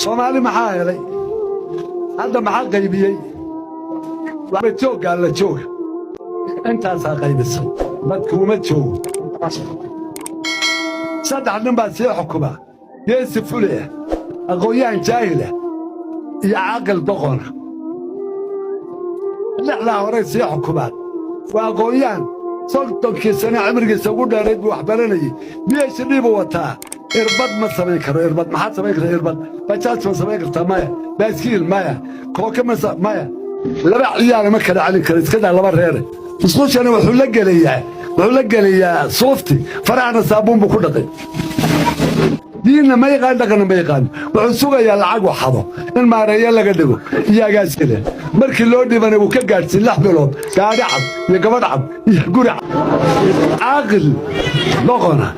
Soomaali maxaa helay hadda maxaa qaybiyay waxba joog alla joog intaas qaybisay dadku uma joog saddex nin baa sii xukuma geesi fulaya aqoon-yahan jaahila iyo caaqil doqon lixdaa hore sii xukumaan waa aqoon-yahan soddonkii sane cimrigiisa ugu dheerayd buu wax baranayay PhD buu wataa irbad ma samayn karo irbad maxaad samayn kartaa irbad bajaaj ma samayn kartaa maya baaskiil maya kooke maya laba ciyaar ma kala calin karo iska daa laba reere isquushana wuxuu la gelayaa soofti farahana saabuun buu ku dhaqay diinna ma yaqaan dhaqanna ma yaqaan wuxuu sugayaa lacag waxado in maareeyo laga dhigo iyo agaasile markii loo dhibana wuu ka gaadhsiin 6 bilood gaadhi cad iyo gabadh cad iyo guri cad caaqil doqona